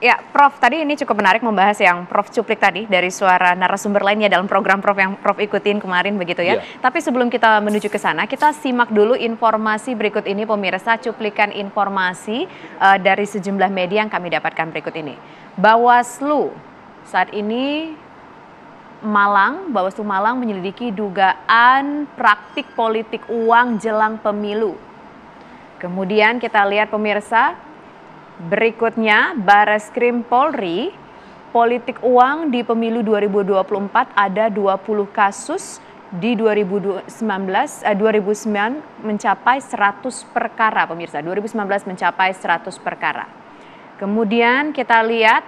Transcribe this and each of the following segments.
Ya, Prof, tadi ini cukup menarik membahas yang Prof cuplik tadi dari suara narasumber lainnya dalam program Prof yang Prof ikutin kemarin begitu ya. Tapi sebelum kita menuju ke sana, kita simak dulu informasi berikut ini pemirsa, cuplikan informasi dari sejumlah media yang kami dapatkan berikut ini. Bawaslu saat ini Bawaslu Malang menyelidiki dugaan praktik politik uang jelang pemilu. Kemudian kita lihat pemirsa, berikutnya, Bareskrim Polri, politik uang di pemilu 2024 ada 20 kasus, di 2009 mencapai 100 perkara pemirsa, 2019 mencapai 100 perkara. Kemudian kita lihat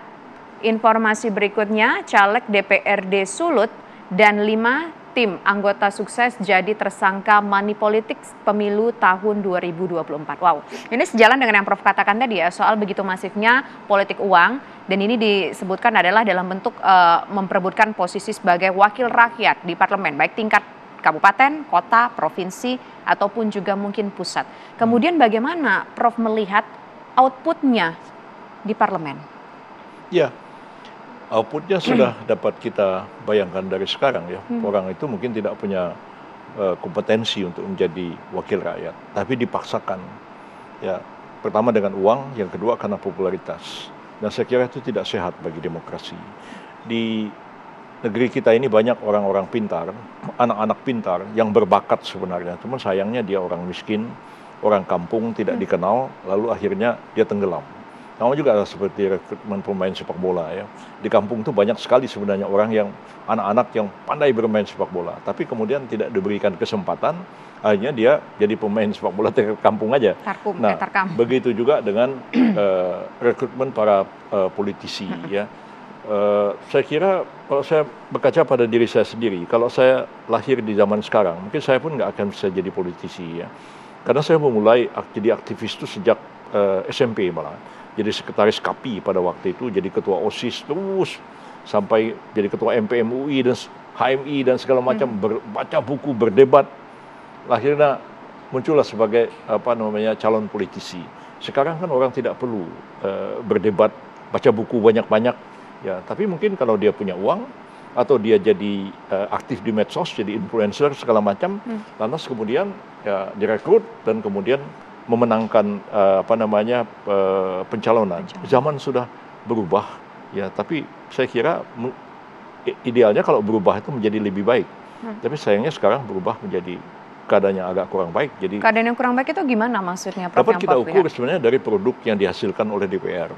informasi berikutnya, caleg DPRD Sulut dan 5 tim anggota sukses jadi tersangka money politics pemilu tahun 2024. Wow, ini sejalan dengan yang Prof katakan tadi ya, soal begitu masifnya politik uang, dan ini disebutkan adalah dalam bentuk memperebutkan posisi sebagai wakil rakyat di parlemen, baik tingkat kabupaten, kota, provinsi, ataupun juga mungkin pusat. Kemudian bagaimana Prof melihat outputnya di parlemen? Ya. Outputnya sudah dapat kita bayangkan dari sekarang ya. Orang itu mungkin tidak punya kompetensi untuk menjadi wakil rakyat, tapi dipaksakan. Ya, pertama dengan uang, yang kedua karena popularitas. Dan saya kira itu tidak sehat bagi demokrasi. Di negeri kita ini banyak orang-orang pintar, anak-anak pintar yang berbakat sebenarnya. Cuman sayangnya dia orang miskin, orang kampung, tidak dikenal, lalu akhirnya dia tenggelam. Sama juga seperti rekrutmen pemain sepak bola ya. Di kampung itu banyak sekali sebenarnya orang yang anak-anak yang pandai bermain sepak bola, tapi kemudian tidak diberikan kesempatan, akhirnya dia jadi pemain sepak bola di kampung aja. Nah, begitu juga dengan rekrutmen para politisi ya. Saya kira kalau saya berkaca pada diri saya sendiri, kalau saya lahir di zaman sekarang, mungkin saya pun nggak akan bisa jadi politisi ya. Karena saya memulai jadi aktivis itu sejak SMP malah. Jadi sekretaris KAPI pada waktu itu, jadi ketua OSIS terus sampai jadi ketua MPM UI dan HMI dan segala macam, baca buku, berdebat. Akhirnya muncullah sebagai calon politisi. Sekarang kan orang tidak perlu berdebat, baca buku banyak-banyak ya, tapi mungkin kalau dia punya uang atau dia jadi aktif di medsos, jadi influencer segala macam, lantas kemudian ya direkrut dan kemudian memenangkan pencalonan. Zaman sudah berubah ya, tapi saya kira idealnya kalau berubah itu menjadi lebih baik. Tapi sayangnya sekarang berubah menjadi keadaannya agak kurang baik. Jadi keadaan yang kurang baik itu gimana maksudnya, Prof? Dapat kita ukur sebenarnya dari produk yang dihasilkan oleh DPR.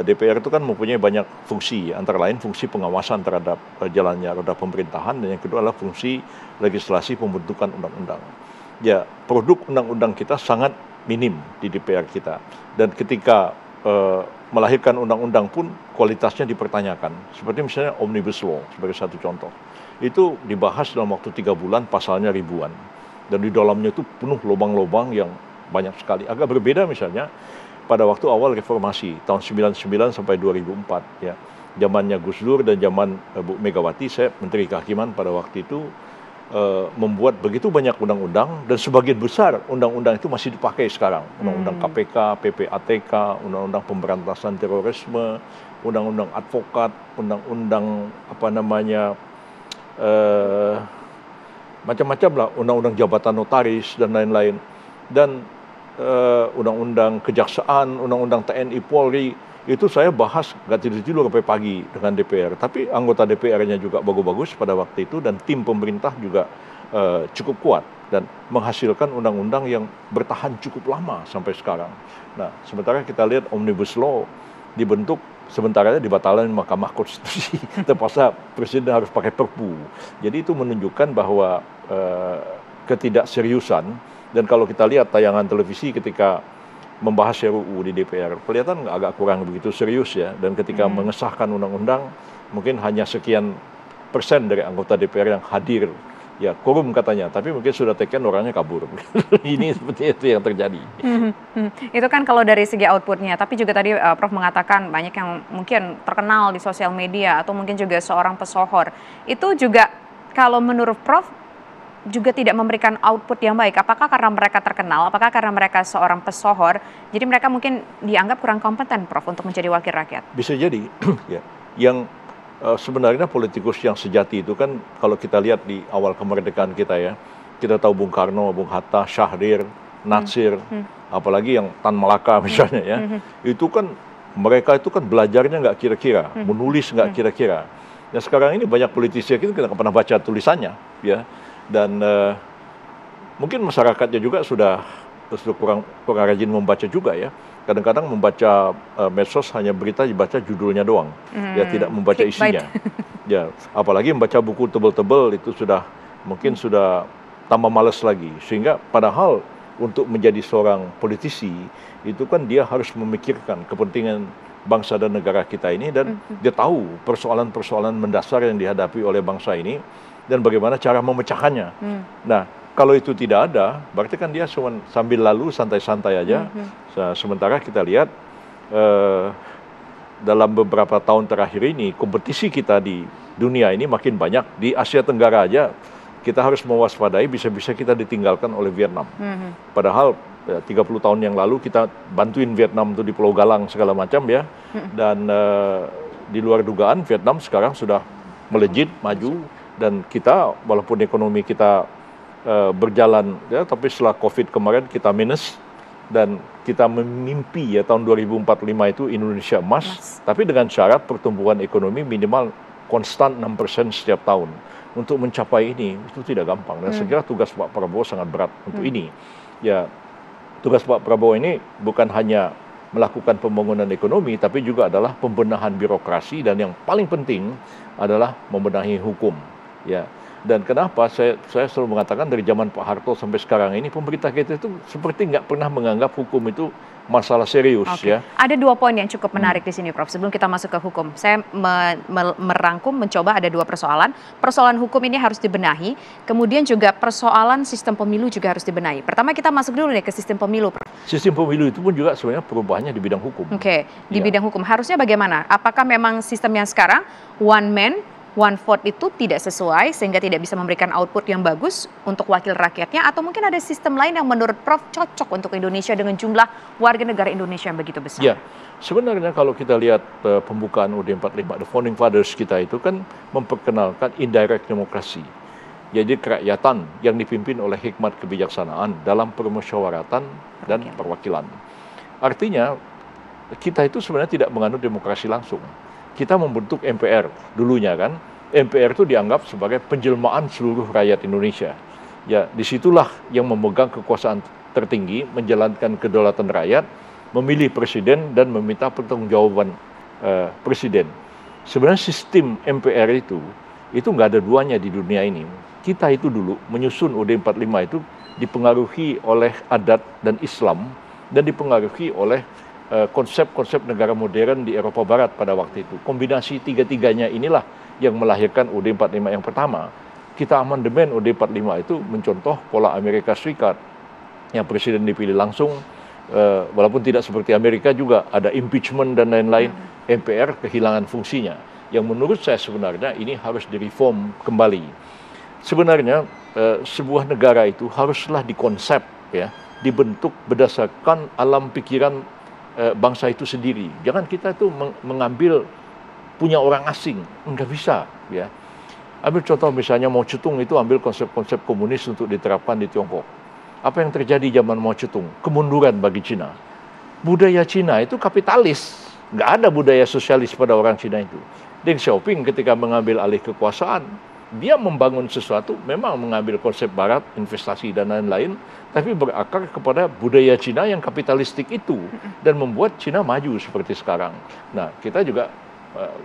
DPR itu kan mempunyai banyak fungsi, antara lain fungsi pengawasan terhadap jalannya roda pemerintahan, dan yang kedua adalah fungsi legislasi pembentukan undang-undang. Ya, produk undang-undang kita sangat minim di DPR kita. Dan ketika melahirkan undang-undang pun kualitasnya dipertanyakan. Seperti misalnya Omnibus Law sebagai satu contoh. Itu dibahas dalam waktu 3 bulan, pasalnya ribuan. Dan di dalamnya itu penuh lubang-lubang yang banyak sekali. Agak berbeda misalnya pada waktu awal reformasi, tahun 99 sampai 2004. Ya. Zamannya Gus Dur dan zaman Bu Megawati, saya Menteri Kehakiman pada waktu itu, membuat begitu banyak undang-undang, dan sebagian besar undang-undang itu masih dipakai sekarang. Undang-undang KPK, PPATK, undang-undang pemberantasan terorisme, undang-undang advokat, undang-undang macam-macam lah, undang-undang jabatan notaris dan lain-lain. Dan undang-undang kejaksaan, undang-undang TNI Polri, itu saya bahas nggak tidur-tidur sampai pagi dengan DPR. Tapi anggota DPR-nya juga bagus-bagus pada waktu itu, dan tim pemerintah juga cukup kuat dan menghasilkan undang-undang yang bertahan cukup lama sampai sekarang. Nah, sementara kita lihat Omnibus Law dibentuk, sebentarnya dibatalkan Mahkamah Konstitusi. Terpaksa Presiden harus pakai Perpu. Jadi itu menunjukkan bahwa ketidakseriusan. Dan kalau kita lihat tayangan televisi ketika membahas RUU di DPR, kelihatan agak kurang begitu serius ya. Dan ketika mengesahkan undang-undang, mungkin hanya sekian persen dari anggota DPR yang hadir. Ya, quorum katanya, tapi mungkin sudah taken, orangnya kabur. Ini seperti itu yang terjadi. Itu kan kalau dari segi outputnya, tapi juga tadi Prof mengatakan banyak yang mungkin terkenal di sosial media atau mungkin juga seorang pesohor. Itu juga kalau menurut Prof juga tidak memberikan output yang baik? Apakah karena mereka terkenal? Apakah karena mereka seorang pesohor? Jadi mereka mungkin dianggap kurang kompeten, Prof, untuk menjadi wakil rakyat? Bisa jadi. Ya. Yang sebenarnya politikus yang sejati itu kan kalau kita lihat di awal kemerdekaan kita ya, kita tahu Bung Karno, Bung Hatta, Syahrir, Natsir, apalagi yang Tan Malaka misalnya ya, itu kan mereka itu kan belajarnya nggak kira-kira, menulis nggak kira-kira. Nah sekarang ini banyak politisi kita nggak pernah baca tulisannya, ya, dan mungkin masyarakatnya juga sudah kurang rajin membaca juga ya. Kadang-kadang membaca medsos hanya berita dibaca judulnya doang, ya tidak membaca isinya. Ya, apalagi membaca buku tebel-tebel itu mungkin sudah tambah males lagi. Sehingga padahal untuk menjadi seorang politisi itu kan dia harus memikirkan kepentingan bangsa dan negara kita ini, dan dia tahu persoalan-persoalan mendasar yang dihadapi oleh bangsa ini dan bagaimana cara memecahkannya. Nah, kalau itu tidak ada, berarti kan dia cuma sambil lalu santai-santai aja. Sementara kita lihat dalam beberapa tahun terakhir ini kompetisi kita di dunia ini makin banyak. Di Asia Tenggara aja kita harus mewaspadai bisa-bisa kita ditinggalkan oleh Vietnam. Padahal 30 tahun yang lalu kita bantuin Vietnam itu di Pulau Galang segala macam ya. Dan di luar dugaan Vietnam sekarang sudah melejit, maju, dan kita walaupun ekonomi kita berjalan ya, tapi setelah COVID kemarin kita minus, dan kita memimpi ya tahun 2045 itu Indonesia emas, tapi dengan syarat pertumbuhan ekonomi minimal konstan 6% setiap tahun. Untuk mencapai ini itu tidak gampang, dan saya kira tugas Pak Prabowo sangat berat untuk ini. Ya, tugas Pak Prabowo ini bukan hanya melakukan pembangunan ekonomi, tapi juga adalah pembenahan birokrasi, dan yang paling penting adalah membenahi hukum. Ya, dan kenapa saya selalu mengatakan dari zaman Pak Harto sampai sekarang ini pemerintah kita itu seperti nggak pernah menganggap hukum itu masalah serius. Ya. Ada 2 poin yang cukup menarik di sini, Prof. Sebelum kita masuk ke hukum, saya merangkum, mencoba ada 2 persoalan. Persoalan hukum ini harus dibenahi, kemudian juga persoalan sistem pemilu juga harus dibenahi. Pertama kita masuk dulu nih ke sistem pemilu, Prof. Sistem pemilu itu pun juga sebenarnya perubahannya di bidang hukum. Di bidang hukum harusnya bagaimana? Apakah memang sistem yang sekarang one man one vote itu tidak sesuai sehingga tidak bisa memberikan output yang bagus untuk wakil rakyatnya, atau mungkin ada sistem lain yang menurut Prof cocok untuk Indonesia dengan jumlah warga negara Indonesia yang begitu besar? Ya, sebenarnya kalau kita lihat pembukaan UUD 45, the founding fathers kita itu kan memperkenalkan indirect demokrasi. Jadi kerakyatan yang dipimpin oleh hikmat kebijaksanaan dalam permusyawaratan dan perwakilan. Artinya kita itu sebenarnya tidak menganut demokrasi langsung. Kita membentuk MPR dulunya kan. MPR itu dianggap sebagai penjelmaan seluruh rakyat Indonesia. Ya, disitulah yang memegang kekuasaan tertinggi, menjalankan kedaulatan rakyat, memilih presiden dan meminta pertanggungjawaban presiden. Sebenarnya sistem MPR itu nggak ada duanya di dunia ini. Kita itu dulu menyusun UUD 45 itu dipengaruhi oleh adat dan Islam, dan dipengaruhi oleh konsep-konsep negara modern di Eropa Barat pada waktu itu. Kombinasi tiga-tiganya inilah yang melahirkan UUD 45 yang pertama. Kita amandemen UUD 45 itu mencontoh pola Amerika Serikat, yang presiden dipilih langsung, walaupun tidak seperti Amerika juga ada impeachment dan lain-lain. MPR kehilangan fungsinya, yang menurut saya sebenarnya ini harus direform kembali. Sebenarnya sebuah negara itu haruslah dikonsep ya, dibentuk berdasarkan alam pikiran bangsa itu sendiri. Jangan kita itu mengambil punya orang asing, nggak bisa ya. Ambil contoh misalnya Mao Zedong itu ambil konsep-konsep komunis untuk diterapkan di Tiongkok. Apa yang terjadi zaman Mao Zedong? Kemunduran bagi Cina. Budaya Cina itu kapitalis, nggak ada budaya sosialis pada orang Cina itu. Deng Xiaoping ketika mengambil alih kekuasaan, dia membangun sesuatu, memang mengambil konsep barat, investasi dan lain-lain, tapi berakar kepada budaya Cina yang kapitalistik itu, dan membuat Cina maju seperti sekarang. Nah, kita juga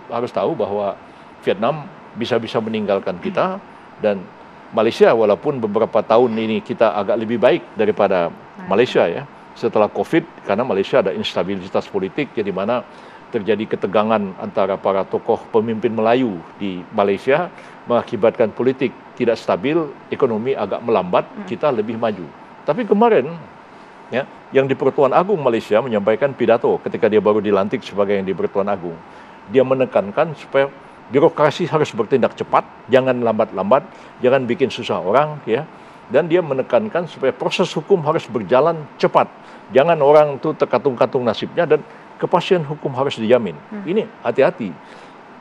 harus tahu bahwa Vietnam bisa-bisa meninggalkan kita, dan Malaysia walaupun beberapa tahun ini kita agak lebih baik daripada Malaysia ya, setelah COVID, karena Malaysia ada instabilitas politik, jadi mana terjadi ketegangan antara para tokoh pemimpin Melayu di Malaysia, mengakibatkan politik tidak stabil, ekonomi agak melambat, kita lebih maju. Tapi kemarin, ya, yang di Pertuan Agung Malaysia menyampaikan pidato ketika dia baru dilantik sebagai yang di Pertuan Agung. Dia menekankan supaya birokrasi harus bertindak cepat, jangan lambat-lambat, jangan bikin susah orang, ya. Dan dia menekankan supaya proses hukum harus berjalan cepat. Jangan orang itu terkatung-katung nasibnya, dan kepastian hukum harus dijamin. Ini hati-hati.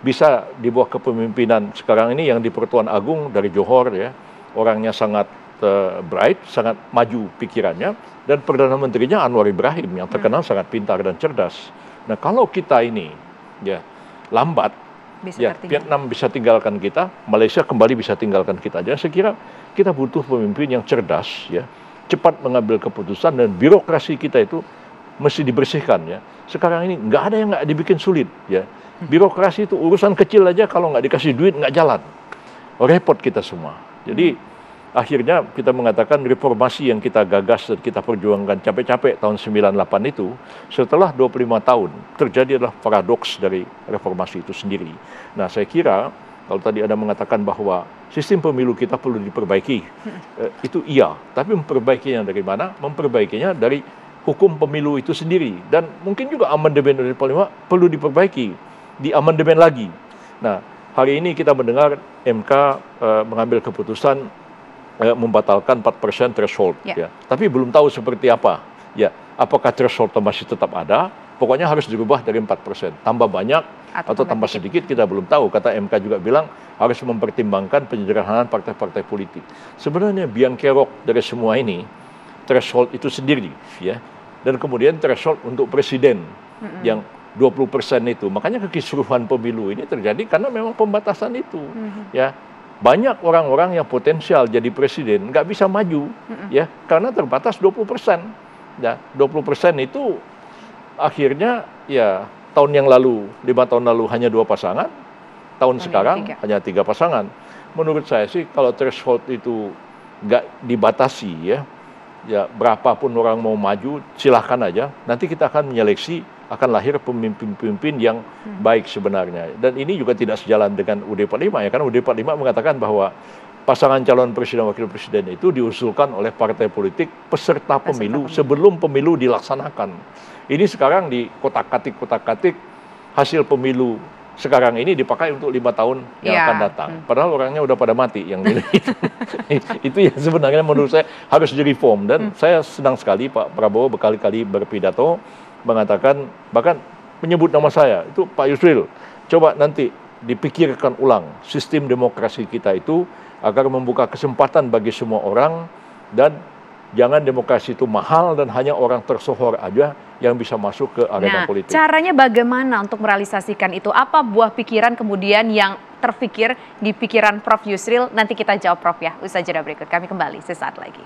Bisa di bawah kepemimpinan sekarang ini yang di Pertuan Agung dari Johor, ya, orangnya sangat bright, sangat maju pikirannya, dan Perdana Menterinya Anwar Ibrahim yang terkenal sangat pintar dan cerdas. Nah, kalau kita ini ya lambat, ya Vietnam bisa tinggalkan kita, Malaysia kembali bisa tinggalkan kita. Jadi saya kira kita butuh pemimpin yang cerdas, ya, cepat mengambil keputusan, dan birokrasi kita itu mesti dibersihkan, ya. Sekarang ini nggak ada yang nggak dibikin sulit, ya. Birokrasi itu urusan kecil aja, kalau nggak dikasih duit nggak jalan, repot kita semua. Jadi akhirnya kita mengatakan reformasi yang kita gagas dan kita perjuangkan capek-capek tahun 98 itu, setelah 25 tahun terjadi adalah paradoks dari reformasi itu sendiri. Nah, saya kira kalau tadi Anda mengatakan bahwa sistem pemilu kita perlu diperbaiki, itu iya, tapi memperbaikinya dari mana? Memperbaikinya dari hukum pemilu itu sendiri, dan mungkin juga amandemen dari Parlemen perlu diperbaiki, diamandemen lagi. Nah, hari ini kita mendengar MK mengambil keputusan membatalkan 4% threshold, ya. Tapi belum tahu seperti apa, ya. Apakah threshold masih tetap ada? Pokoknya harus dirubah dari 4%, tambah banyak atau tambah sedikit kita belum tahu. Kata MK juga bilang harus mempertimbangkan penyederhanaan partai-partai politik. Sebenarnya biang kerok dari semua ini threshold itu sendiri, ya. Dan kemudian threshold untuk presiden yang 20% itu. Makanya kekisruhan pemilu ini terjadi karena memang pembatasan itu, ya. Banyak orang-orang yang potensial jadi presiden nggak bisa maju, ya, karena terbatas 20%. Ya, 20% itu akhirnya, ya, tahun yang lalu, 5 tahun lalu hanya 2 pasangan, tahun sekarang hanya 3 pasangan. Menurut saya sih kalau threshold itu nggak dibatasi, ya berapapun orang mau maju silahkan aja. Nanti kita akan menyeleksi, akan lahir pemimpin-pemimpin yang baik sebenarnya. Dan ini juga tidak sejalan dengan UUD 45, ya, karena UUD 45 mengatakan bahwa pasangan calon presiden wakil presiden itu diusulkan oleh partai politik peserta pemilu sebelum pemilu dilaksanakan. Ini sekarang di kotak-katik hasil pemilu sekarang ini dipakai untuk 5 tahun yang akan datang. Padahal orangnya udah pada mati yang milih itu. Itu yang sebenarnya menurut saya harus direform. Dan saya senang sekali Pak Prabowo berkali-kali berpidato mengatakan, bahkan menyebut nama saya, itu Pak Yusril, coba nanti dipikirkan ulang sistem demokrasi kita itu agar membuka kesempatan bagi semua orang, dan jangan demokrasi itu mahal dan hanya orang tersohor aja yang bisa masuk ke arena politik. Caranya bagaimana untuk merealisasikan itu? Apa buah pikiran kemudian yang terfikir di pikiran Prof. Yusril? Nanti kita jawab, Prof, ya. Usaha jeda berikut, kami kembali sesaat lagi.